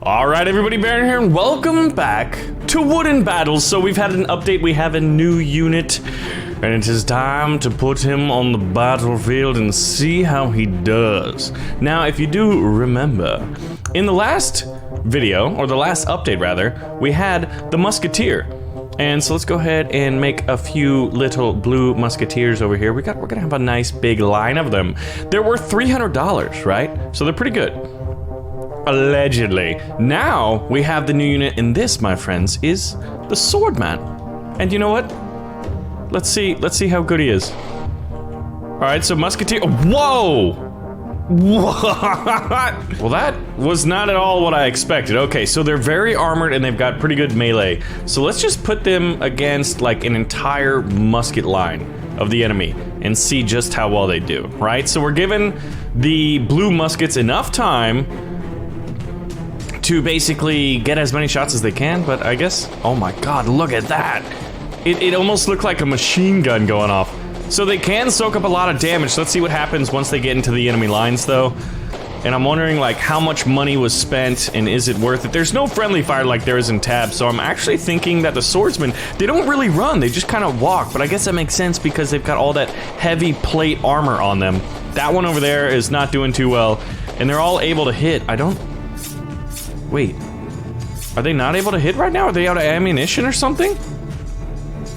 Alright everybody, Baron here, and welcome back to Wooden Battles. So we've had an update, we have a new unit, and it is time to put him on the battlefield and see how he does. Now, if you do remember, in the last video, or the last update rather, we had the Musketeer. And so let's go ahead and make a few little blue musketeers over here. We're gonna have a nice big line of them. They're worth $300, right? So they're pretty good. Allegedly. Now we have the new unit, and this, my friends, is the Swordsman. And you know what? Let's see how good he is. Alright, so Musketeer. Whoa! What? Well, that was not at all what I expected. Okay, so they're very armored and they've got pretty good melee. So let's just put them against like an entire musket line of the enemy and see just how well they do, right? So we're giving the blue muskets enough time to basically get as many shots as they can, but I guess, oh my god, look at that. It almost looked like a machine gun going off. So they can soak up a lot of damage. Let's see what happens once they get into the enemy lines though. And I'm wondering like how much money was spent and is it worth it? There's no friendly fire like there is in Tab, so I'm actually thinking that the swordsmen, they don't really run, they just kind of walk, but I guess that makes sense because they've got all that heavy plate armor on them. That one over there is not doing too well, and they're all able to hit. Wait, are they not able to hit right now? Are they out of ammunition or something?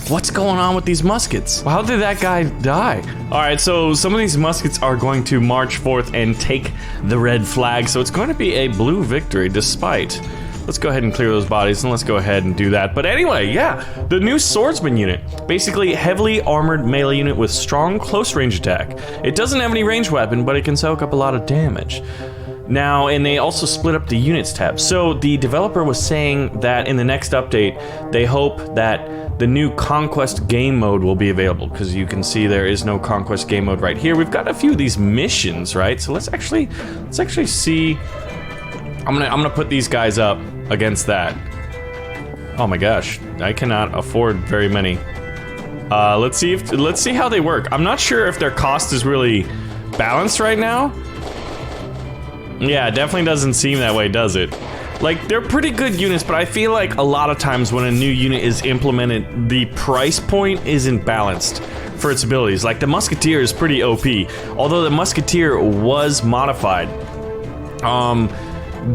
What's going on with these muskets? How did that guy die? Alright, so some of these muskets are going to march forth and take the red flag, so it's going to be a blue victory despite. Let's go ahead and clear those bodies and let's go ahead and do that. But anyway, yeah, the new swordsman unit. Basically, heavily armored melee unit with strong close range attack. It doesn't have any ranged weapon, but it can soak up a lot of damage. Now, and they also split up the units tab. So the developer was saying that in the next update, they hope that the new Conquest game mode will be available, because you can see there is no Conquest game mode right here. We've got a few of these missions, right? So let's actually see. I'm gonna put these guys up against that. Oh my gosh, I cannot afford very many. Let's see how they work. I'm not sure if their cost is really balanced right now. Yeah, it definitely doesn't seem that way, does it? Like, they're pretty good units, but I feel like a lot of times when a new unit is implemented, the price point isn't balanced for its abilities. Like, the Musketeer is pretty OP, although the Musketeer was modified.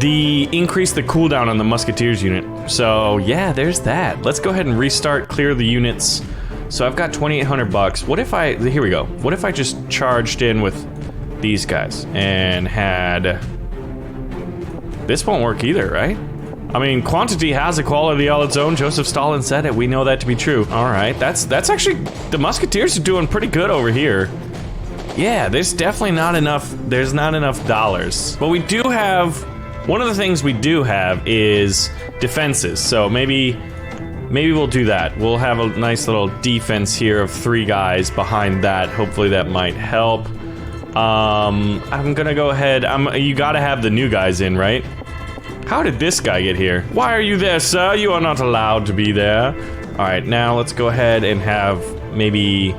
Increased the cooldown on the Musketeer's unit. So, yeah, there's that. Let's go ahead and restart, clear the units. So I've got 2,800 bucks. What if here we go. What if I just charged in with these guys and had... This won't work either, right? I mean, quantity has a quality all its own. Joseph Stalin said it. We know that to be true. All right, that's actually, the Musketeers are doing pretty good over here. Yeah, there's definitely not enough. There's not enough dollars. But we do have, one of the things we do have is defenses. So maybe we'll do that. We'll have a nice little defense here of 3 guys behind that. Hopefully that might help. I'm gonna go ahead. You gotta have the new guys in, right? How did this guy get here? Why are you there, sir? You are not allowed to be there. Alright, now let's go ahead and have maybe...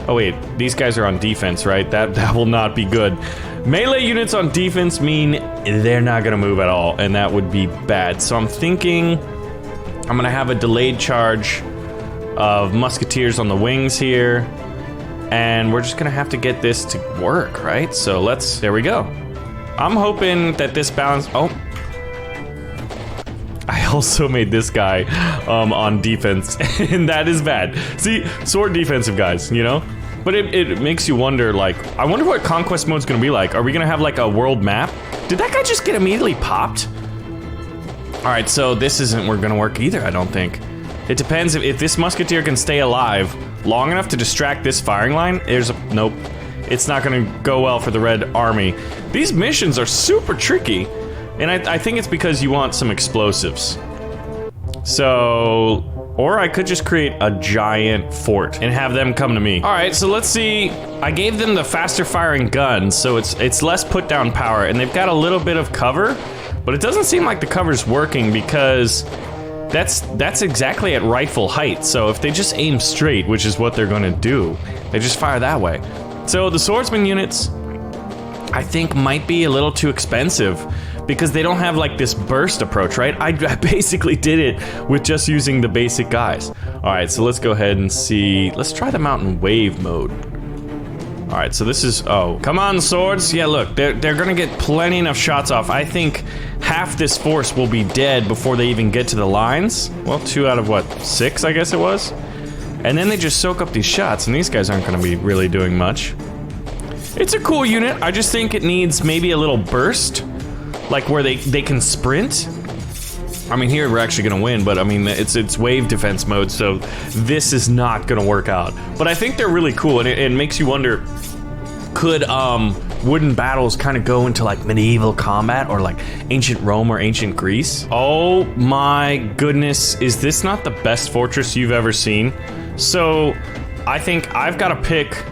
Oh wait, these guys are on defense, right? That will not be good. Melee units on defense mean they're not gonna move at all, and that would be bad. So I'm thinking I'm gonna have a delayed charge of musketeers on the wings here. And we're just gonna have to get this to work, right? So there we go. I'm hoping that this balance, oh. I also made this guy on defense, and that is bad. See, sword defensive guys, you know? But it makes you wonder, like, I wonder what Conquest mode's gonna be like. Are we gonna have like a world map? Did that guy just get immediately popped? All right, so this isn't gonna work either, I don't think. It depends if this Musketeer can stay alive long enough to distract this firing line. Nope. It's not gonna go well for the Red Army. These missions are super tricky, and I think it's because you want some explosives. So, or I could just create a giant fort and have them come to me. All right, so let's see. I gave them the faster firing guns, so it's less put down power, and they've got a little bit of cover, but it doesn't seem like the cover's working because that's exactly at rifle height, so if they just aim straight, which is what they're gonna do, they just fire that way. So the swordsman units, I think, might be a little too expensive because they don't have like this burst approach, right? I basically did it with just using the basic guys. All right, so let's go ahead and see. Let's try them out in wave mode. All right, so this is, oh, come on, swords. Yeah, look, they're gonna get plenty enough shots off. I think half this force will be dead before they even get to the lines. Well, 2 out of what, 6, I guess it was? And then they just soak up these shots, and these guys aren't gonna be really doing much. It's a cool unit. I just think it needs maybe a little burst, like where they can sprint. I mean, here we're actually gonna win, but I mean, it's wave defense mode, so this is not gonna work out. But I think they're really cool, and it makes you wonder, could wooden battles kind of go into like medieval combat or like ancient Rome or ancient Greece? Oh my goodness, is this not the best fortress you've ever seen? So I think I've got to pick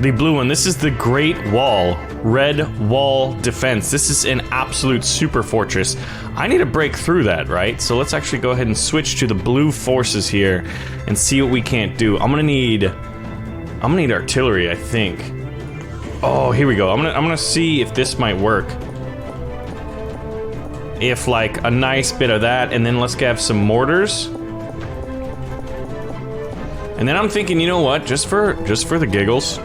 the blue one. This is the Great Wall, Red Wall Defense. This is an absolute super fortress. I need to break through that, right? So let's actually go ahead and switch to the blue forces here and see what we can't do. I'm gonna need artillery, I think. Oh, here we go. I'm gonna see if this might work. If like a nice bit of that, and then let's have some mortars. And then I'm thinking, you know what? Just for the giggles.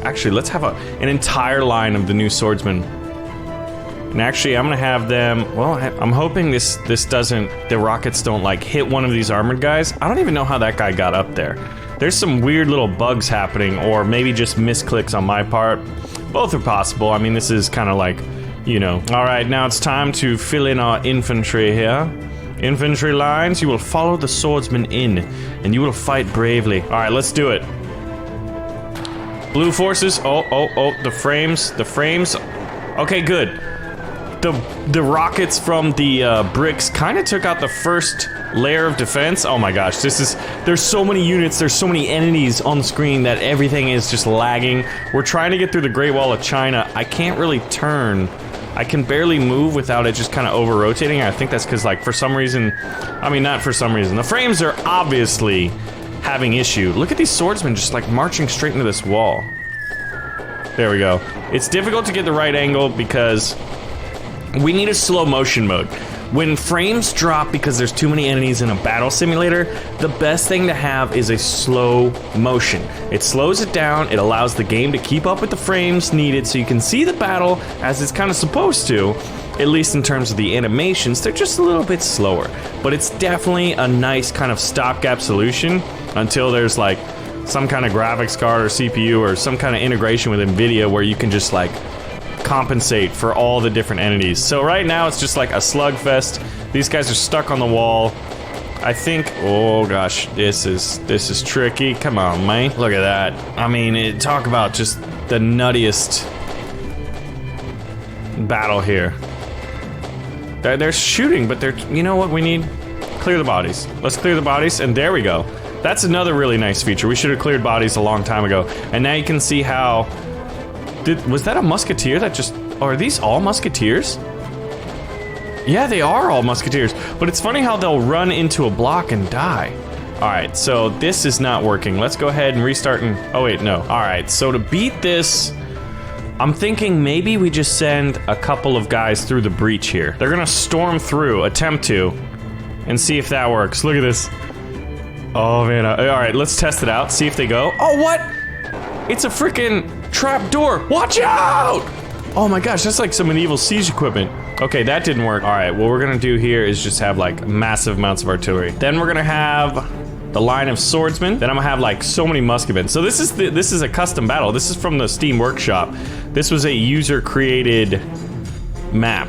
Actually, let's have an entire line of the new swordsmen. And actually, I'm gonna have them. Well, I'm hoping this doesn't. The rockets don't like hit one of these armored guys. I don't even know how that guy got up there. There's some weird little bugs happening, or maybe just misclicks on my part. Both are possible. I mean, this is kind of like, you know. All right, now it's time to fill in our infantry here. Infantry lines, you will follow the swordsman in, and you will fight bravely. All right, let's do it. Blue forces, oh, the frames. Okay, good. The rockets from the bricks kind of took out the first layer of defense. Oh my gosh, there's so many units, there's so many entities on the screen that everything is just lagging. We're trying to get through the Great Wall of China. I can't really turn. I can barely move without it just kind of over-rotating. I think that's because, like, for some reason... I mean, not for some reason. The frames are obviously having issue. Look at these swordsmen just, like, marching straight into this wall. There we go. It's difficult to get the right angle because we need a slow motion mode. When frames drop because there's too many enemies in a battle simulator, the best thing to have is a slow motion. It slows it down, it allows the game to keep up with the frames needed so you can see the battle as it's kind of supposed to, at least in terms of the animations. They're just a little bit slower, but it's definitely a nice kind of stopgap solution until there's like some kind of graphics card or CPU or some kind of integration with NVIDIA where you can just like compensate for all the different entities. So right now it's just like a slugfest. These guys are stuck on the wall. I think, oh gosh, this is tricky. Come on, man. Look at that. I mean, talk about just the nuttiest battle here. They're shooting, but they're, you know what we need? Clear the bodies. Let's clear the bodies, and there we go. That's another really nice feature. We should have cleared bodies a long time ago. And now you can see how... was that a musketeer that just... Oh, are these all musketeers? Yeah, they are all musketeers. But it's funny how they'll run into a block and die. Alright, so this is not working. Let's go ahead and restart and... Oh, wait, no. Alright, so to beat this... I'm thinking maybe we just send a couple of guys through the breach here. They're gonna storm through, attempt to, and see if that works. Look at this. Oh, man. Alright, let's test it out. See if they go. Oh, what? It's a freaking... trap door. Watch out! Oh my gosh, that's like some medieval siege equipment. Okay, that didn't work. All right, what we're gonna do here is just have like massive amounts of artillery. Then we're gonna have the line of swordsmen. Then I'm gonna have like so many musketmen. So this is a custom battle. This is from the Steam Workshop. This was a user-created map.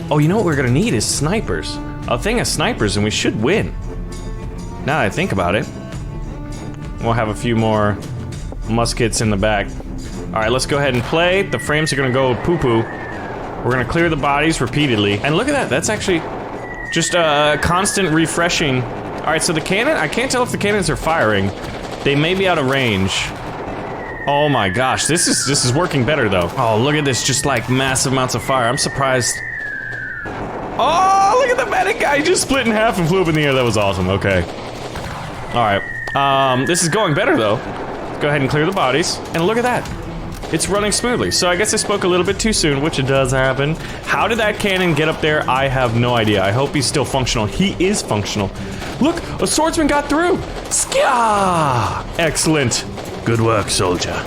Oh, you know what we're gonna need is snipers. A thing of snipers, and we should win. Now that I think about it, we'll have a few more muskets in the back. Alright, let's go ahead and play. The frames are gonna go poo-poo. We're gonna clear the bodies repeatedly. And look at that, that's actually just a constant refreshing. Alright, so the cannon, I can't tell if the cannons are firing. They may be out of range. Oh my gosh, this is working better though. Oh, look at this, just like massive amounts of fire. I'm surprised. Oh, look at the medic guy, he just split in half and flew up in the air. That was awesome, okay. Alright, this is going better though. Let's go ahead and clear the bodies. And look at that. it's running smoothly. So I guess I spoke a little bit too soon, which it does happen. How did that cannon get up there? I have no idea. I hope he's still functional. He is functional. Look, a swordsman got through. Skya! Excellent. Good work, soldier.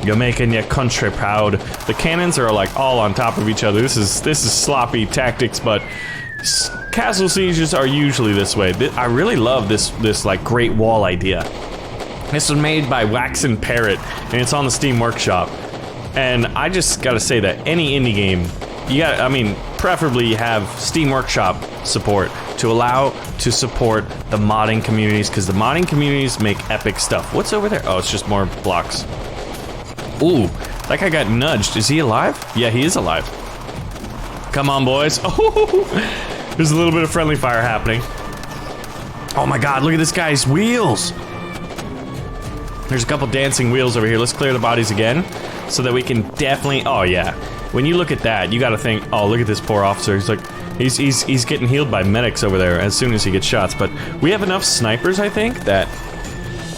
You're making your country proud. The cannons are like all on top of each other. This is sloppy tactics, but castle sieges are usually this way. I really love this like Great Wall idea. This was made by Wax and Parrot, and it's on the Steam Workshop. And I just gotta say that any indie game, preferably you have Steam Workshop support to allow to support the modding communities, because the modding communities make epic stuff. What's over there? Oh, it's just more blocks. Ooh, that guy got nudged. Is he alive? Yeah, he is alive. Come on, boys. Oh, there's a little bit of friendly fire happening. Oh my god, look at this guy's wheels. There's a couple dancing wheels over here. Let's clear the bodies again so that we can definitely... Oh, yeah. When you look at that, you gotta think, oh, look at this poor officer. He's like... He's getting healed by medics over there as soon as he gets shots. But we have enough snipers, I think, that...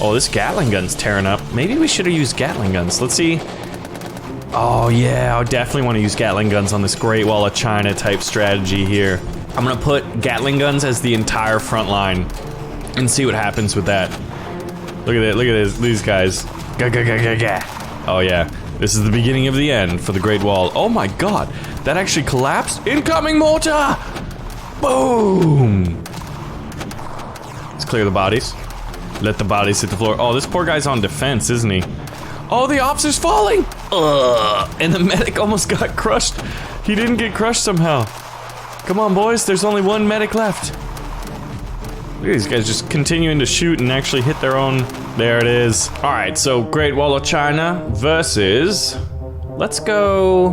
Oh, this Gatling gun's tearing up. Maybe we should have used Gatling guns. Let's see. Oh, yeah. I definitely want to use Gatling guns on this Great Wall of China type strategy here. I'm gonna put Gatling guns as the entire front line and see what happens with that. Look at it, look at these guys. Oh yeah, this is the beginning of the end for the Great Wall. Oh my god, that actually collapsed. Incoming mortar! Boom! Let's clear the bodies. Let the bodies hit the floor. Oh, this poor guy's on defense, isn't he? Oh, the officer's falling! And the medic almost got crushed. He didn't get crushed somehow. Come on, boys, there's only one medic left. Look at these guys just continuing to shoot and actually hit their own... There it is. Alright, so Great Wall of China versus... Let's go...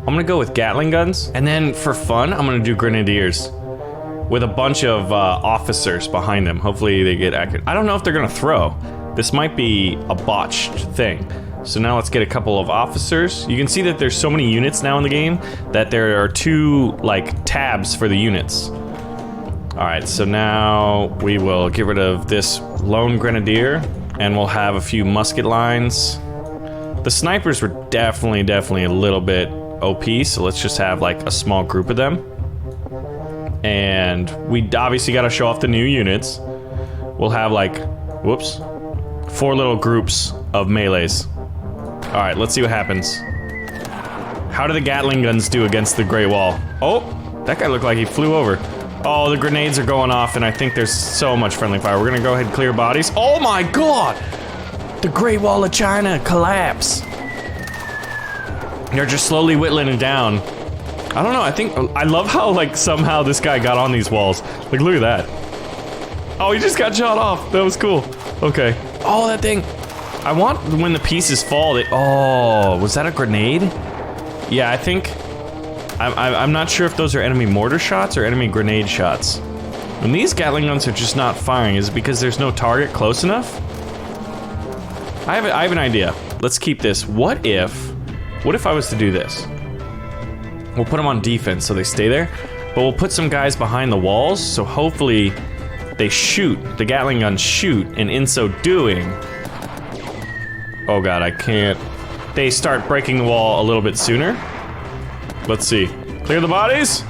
I'm gonna go with Gatling guns. And then for fun, I'm gonna do Grenadiers. With a bunch of officers behind them. Hopefully they get accurate. I don't know if they're gonna throw. This might be a botched thing. So now let's get a couple of officers. You can see that there's so many units now in the game that there are two, like, tabs for the units. Alright, so now we will get rid of this lone grenadier, and we'll have a few musket lines. The snipers were definitely a little bit OP, so let's just have like a small group of them. And we obviously gotta show off the new units. We'll have like, whoops, 4 little groups of melees. Alright, let's see what happens. How do the Gatling guns do against the Great Wall? Oh, that guy looked like he flew over. Oh, the grenades are going off, and I think there's so much friendly fire. We're gonna go ahead and clear bodies. Oh my god! The Great Wall of China collapse. They're just slowly whittling it down. I don't know, I love how, like, somehow this guy got on these walls. Like, look at that. Oh, he just got shot off. That was cool. Okay. Oh, that thing. I want when the pieces fall, oh, was that a grenade? Yeah, I think... I'm not sure if those are enemy mortar shots or enemy grenade shots. When these Gatling guns are just not firing, is it because there's no target close enough? I have an idea. Let's keep this. What if I was to do this? We'll put them on defense so they stay there, but we'll put some guys behind the walls, so hopefully they shoot, the Gatling guns shoot, and in so doing... Oh god, I can't... They start breaking the wall a little bit sooner. Let's see. Clear the bodies?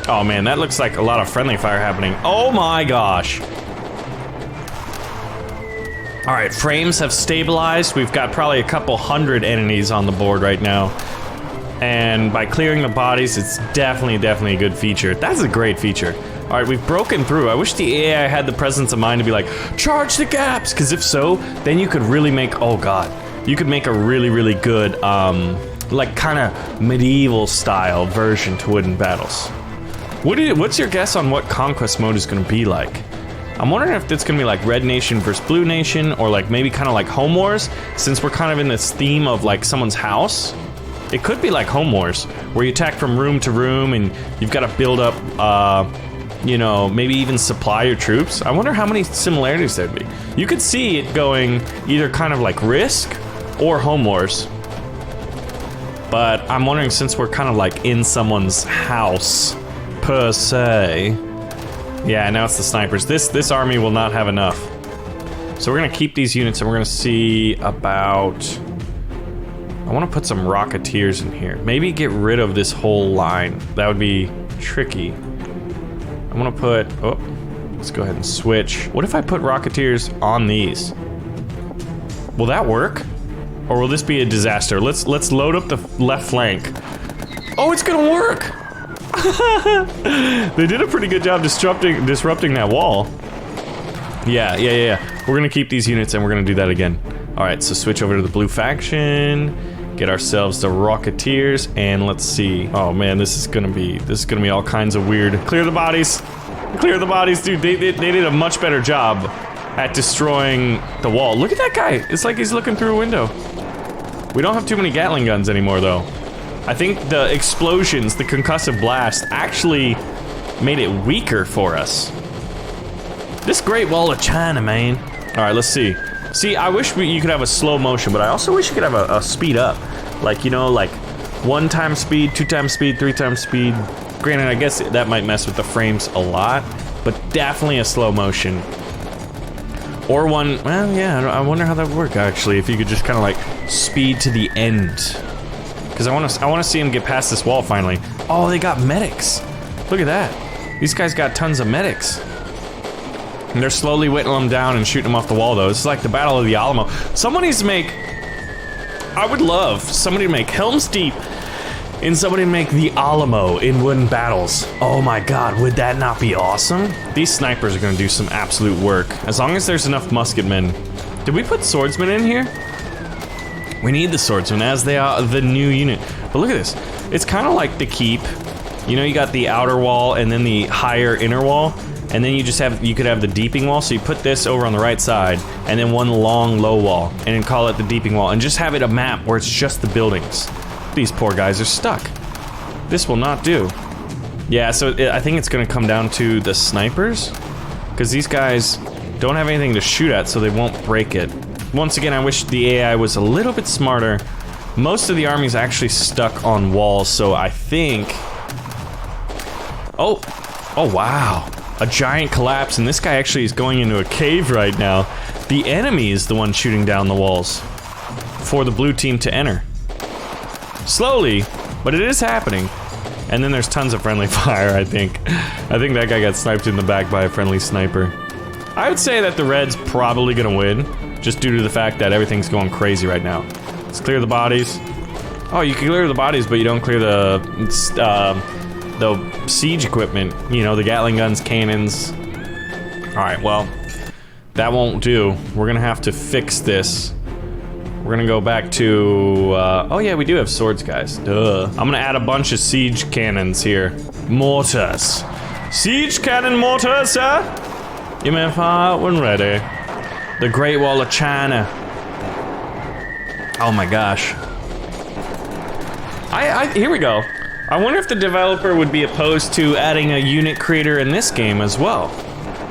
Oh man, that looks like a lot of friendly fire happening. Oh my gosh. Alright, frames have stabilized. We've got probably a couple hundred enemies on the board right now. And by clearing the bodies, it's definitely a good feature. That's a great feature. Alright, we've broken through. I wish the AI had the presence of mind to be like, charge the gaps! Because if so, then you could really make, oh god. You could make a really good, like kind of medieval style version to Wooden Battles. What's your guess on what Conquest mode is going to be like? I'm wondering if it's going to be like Red Nation versus Blue Nation, or like maybe kind of like Home Wars, since we're kind of in this theme of like someone's house. It could be like Home Wars, where you attack from room to room and you've got to build up, you know, maybe even supply your troops. I wonder how many similarities there'd be. You could see it going either kind of like Risk or Home Wars. But I'm wondering, since we're kind of like in someone's house, per se. Yeah, now it's the snipers. This army will not have enough. So we're gonna keep these units and we're gonna see about... I wanna put some Rocketeers in here. Maybe get rid of this whole line. That would be tricky. I wanna put... Oh, let's go ahead and switch. What if I put Rocketeers on these? Will that work? Or will this be a disaster? Let's load up the left flank. Oh, it's gonna work! They did a pretty good job disrupting that wall. Yeah. We're gonna keep these units and we're gonna do that again. Alright, so switch over to the blue faction. Get ourselves the Rocketeers, and let's see. Oh man, this is gonna be all kinds of weird. Clear the bodies! Clear the bodies, dude. They did a much better job at destroying the wall. Look at that guy! It's like he's looking through a window. We don't have too many Gatling guns anymore, though. I think the explosions, the concussive blast, actually made it weaker for us. This Great Wall of China, man. Alright, let's see. See, I wish you could have a slow motion, but I also wish you could have a speed up. Like, you know, like 1 time speed, 2 times speed, 3 times speed. Granted, I guess that might mess with the frames a lot, but definitely a slow motion. Or one, well, yeah, I wonder how that would work, actually, if you could just kind of like speed to the end. Because I want to see him get past this wall finally. Oh, they got medics. Look at that. These guys got tons of medics. And they're slowly whittling them down and shooting them off the wall, though. This is like the Battle of the Alamo. Someone needs to make... I would love somebody to make Helm's Deep and somebody to make the Alamo in wooden battles. Oh my god, would that not be awesome? These snipers are going to do some absolute work. As long as there's enough musketmen. Did we put swordsmen in here? We need the swordsmen as they are the new unit. But look at this. It's kind of like the keep. You know, you got the outer wall and then the higher inner wall. And then you could have the deeping wall, so you put this over on the right side, and then one long low wall, and then call it the deeping wall, and just have it a map where it's just the buildings. These poor guys are stuck. This will not do. Yeah, so I think it's gonna come down to the snipers, because these guys don't have anything to shoot at, so they won't break it. Once again, I wish the AI was a little bit smarter. Most of the army's actually stuck on walls, so I think... Oh wow. A giant collapse, and this guy actually is going into a cave right now. The enemy is the one shooting down the walls for the blue team to enter. Slowly, but it is happening. And then there's tons of friendly fire, I think. I think that guy got sniped in the back by a friendly sniper. I would say that the red's probably gonna win, just due to the fact that everything's going crazy right now. Let's clear the bodies. Oh, you can clear the bodies, but you don't clear the siege equipment, you know, the Gatling guns, cannons. Alright, well, that won't do. We're gonna have to fix this. We're gonna go back to, oh yeah, we do have swords, guys. Duh. I'm gonna add a bunch of siege cannons here. Mortars. Siege cannon mortars, sir? You may fire when ready. The Great Wall of China. Oh my gosh. Here we go. I wonder if the developer would be opposed to adding a unit creator in this game as well.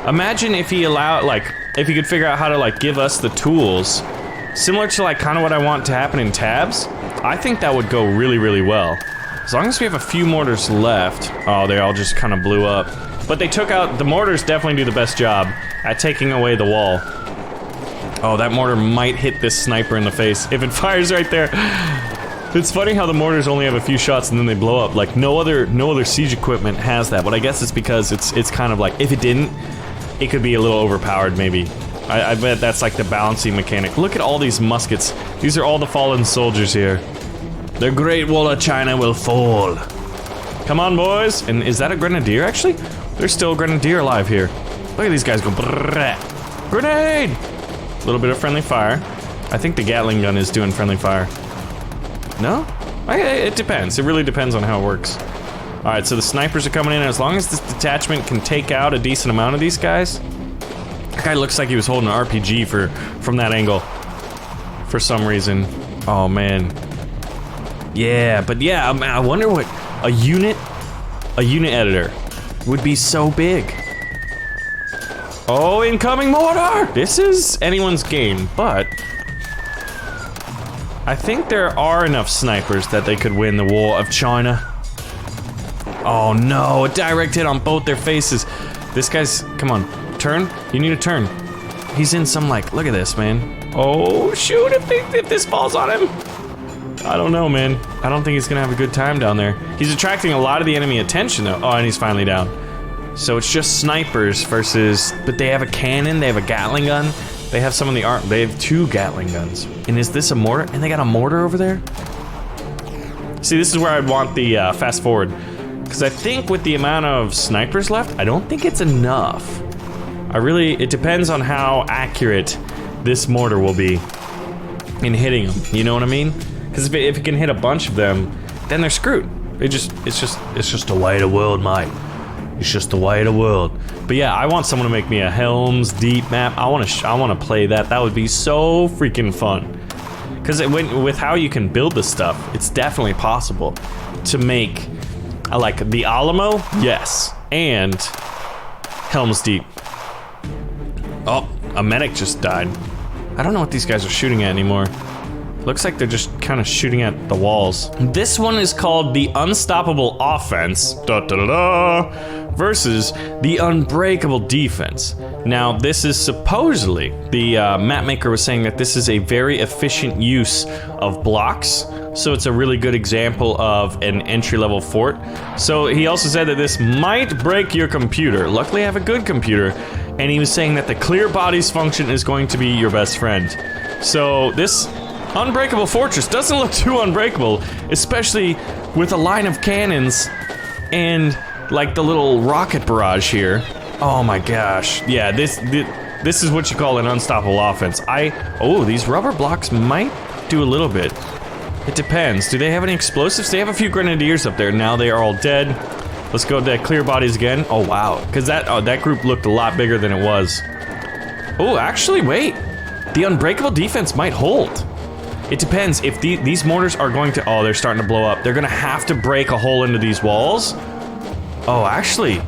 Imagine if he allowed, like, if he could figure out how to, like, give us the tools, similar to, like, kind of what I want to happen in tabs. I think that would go really, really well. As long as we have a few mortars left. Oh, they all just kind of blew up. But they took out, the mortars definitely do the best job at taking away the wall. Oh, that mortar might hit this sniper in the face if it fires right there. It's funny how the mortars only have a few shots and then they blow up. Like no other siege equipment has that, but I guess it's because it's kind of like, if it didn't, it could be a little overpowered maybe. I bet that's like the balancing mechanic. Look at all these muskets. These are all the fallen soldiers here. The Great Wall of China will fall. Come on, boys. And is that a grenadier actually? There's still a grenadier alive here. Look at these guys go brrrr. Grenade! A little bit of friendly fire. I think the Gatling gun is doing friendly fire. No? It depends. It really depends on how it works. Alright, so the snipers are coming in. As long as this detachment can take out a decent amount of these guys. That guy looks like he was holding an RPG from that angle. For some reason. Oh, man. Yeah, but yeah, I wonder what a unit editor would be so big. Oh, incoming mortar! This is anyone's game, but I think there are enough snipers that they could win the War of China. Oh no, a direct hit on both their faces. This guy's, come on, turn? You need to turn. He's in some like, look at this, man. Oh shoot, if this falls on him. I don't know, man. I don't think he's gonna have a good time down there. He's attracting a lot of the enemy attention though. Oh, and he's finally down. So it's just snipers versus, but they have a cannon, they have a Gatling gun. They have some of the art, they have 2 Gatling guns. And is this a mortar? And they got a mortar over there? See, this is where I'd want the fast forward. Because I think with the amount of snipers left, I don't think it's enough. It depends on how accurate this mortar will be in hitting them, you know what I mean? Because if it can hit a bunch of them, then they're screwed. It's just the way of the world, mate. It's just the way of the world. But yeah, I want someone to make me a Helm's Deep map. I want to play that. That would be so freaking fun. Because with how you can build this stuff, it's definitely possible to make like the Alamo, yes, and Helm's Deep. Oh, a medic just died. I don't know what these guys are shooting at anymore. Looks like they're just kind of shooting at the walls. This one is called the Unstoppable Offense versus the Unbreakable Defense. Now, this is supposedly, the map maker was saying that this is a very efficient use of blocks. So it's a really good example of an entry-level fort. So he also said that this might break your computer. Luckily, I have a good computer. And he was saying that the clear bodies function is going to be your best friend. So this Unbreakable Fortress doesn't look too unbreakable, especially with a line of cannons and like the little rocket barrage here. Oh my gosh. Yeah, this is what you call an unstoppable offense. Oh, these rubber blocks might do a little bit. It depends. Do they have any explosives? They have a few grenadiers up there. Now they are all dead. Let's go to clear bodies again. Oh wow, because that group looked a lot bigger than it was. Oh, actually, wait. The Unbreakable Defense might hold. It depends if these mortars are going to, oh, they're starting to blow up. They're gonna have to break a hole into these walls. Oh, actually,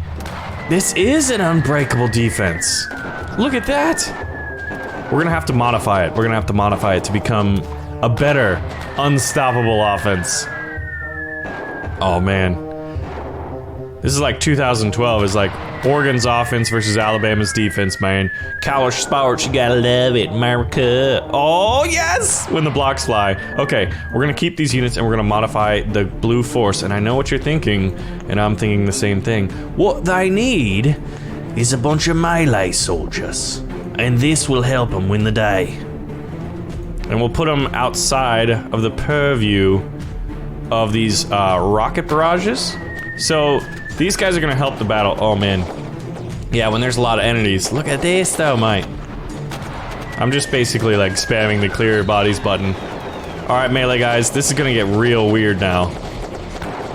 this is an Unbreakable Defense. Look at that. We're gonna have to modify it. We're gonna have to modify it to become a better Unstoppable Offense. Oh man. This is like 2012, it's like Oregon's offense versus Alabama's defense, man. College sports, you gotta love it, America. Oh, yes! When the blocks fly. Okay, we're gonna keep these units and we're gonna modify the blue force. And I know what you're thinking, and I'm thinking the same thing. What they need is a bunch of melee soldiers. And this will help them win the day. And we'll put them outside of the purview of these rocket barrages. So these guys are gonna help the battle. Oh man. Yeah, when there's a lot of entities. Look at this though, mate. I'm just basically like spamming the clear bodies button. Alright, melee guys, this is gonna get real weird now.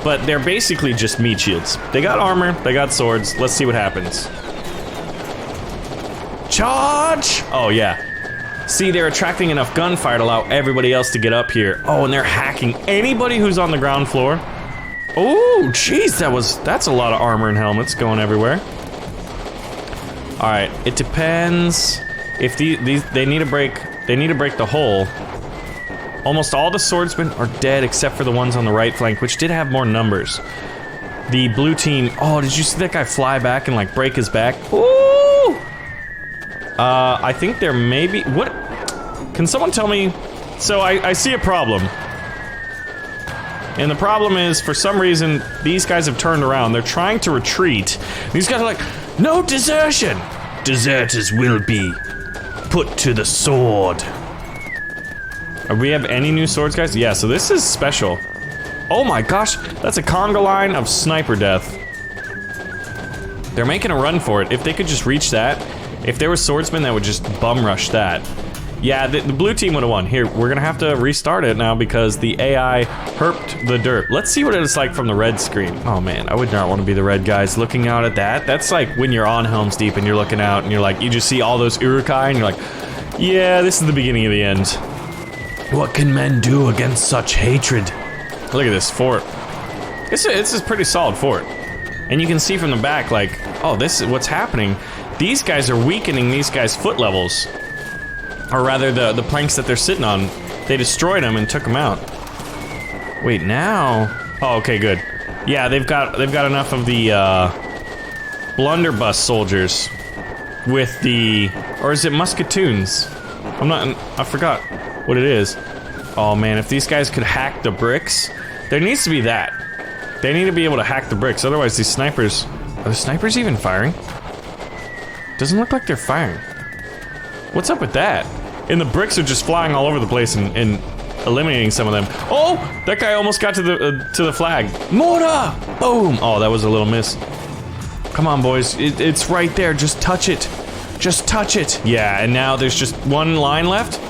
But they're basically just meat shields. They got armor, they got swords. Let's see what happens. Charge! Oh yeah. See, they're attracting enough gunfire to allow everybody else to get up here. Oh, and they're hacking anybody who's on the ground floor. Oh, jeez, that's a lot of armor and helmets going everywhere. All right, it depends if they need to break the hole. Almost all the swordsmen are dead except for the ones on the right flank, which did have more numbers. The blue team. Oh, did you see that guy fly back and like break his back? Ooh! I think there may be what? Can someone tell me? So I see a problem. And the problem is, for some reason, these guys have turned around. They're trying to retreat. These guys are like, no desertion! Deserters will be put to the sword. Do we have any new swords, guys? Yeah, so this is special. Oh my gosh, that's a conga line of sniper death. They're making a run for it. If they could just reach that, if there was swordsmen that would just bum rush that. Yeah, the blue team would have won. Here, we're gonna have to restart it now because the AI herped the derp. Let's see what it's like from the red screen. Oh man, I would not want to be the red guys looking out at that. That's like when you're on Helm's Deep and you're looking out and you're like, you just see all those Urukai and you're like, yeah, this is the beginning of the end. What can men do against such hatred? Look at this fort. It's a pretty solid fort. And you can see from the back, like, oh, this is what's happening. These guys are weakening these guys' foot levels. Or rather, the planks that they're sitting on. They destroyed them and took them out. Wait, now? Oh, okay, good. Yeah, they've got enough of the blunderbuss soldiers. with the, or is it musketoons? I forgot what it is. Oh man, if these guys could hack the bricks, there needs to be that. They need to be able to hack the bricks, otherwise these snipers, are the snipers even firing? Doesn't look like they're firing. What's up with that? And the bricks are just flying all over the place and eliminating some of them. Oh, that guy almost got to the flag. Mortar! Boom! Oh, that was a little miss. Come on, boys, it's right there, just touch it. Just touch it. Yeah, and now there's just one line left.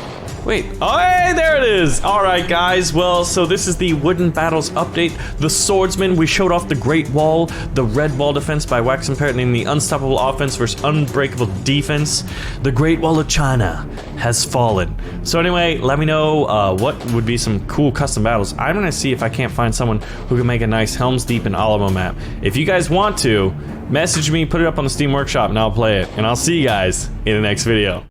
Wait, oh hey, there it is! Alright guys, well, so this is the Wooden Battles update. The Swordsman, we showed off the Great Wall, the Red Wall defense by Wax and Parrot, and the Unstoppable offense versus Unbreakable defense. The Great Wall of China has fallen. So anyway, let me know what would be some cool custom battles. I'm gonna see if I can't find someone who can make a nice Helm's Deep and Alamo map. If you guys want to, message me, put it up on the Steam Workshop, and I'll play it. And I'll see you guys in the next video.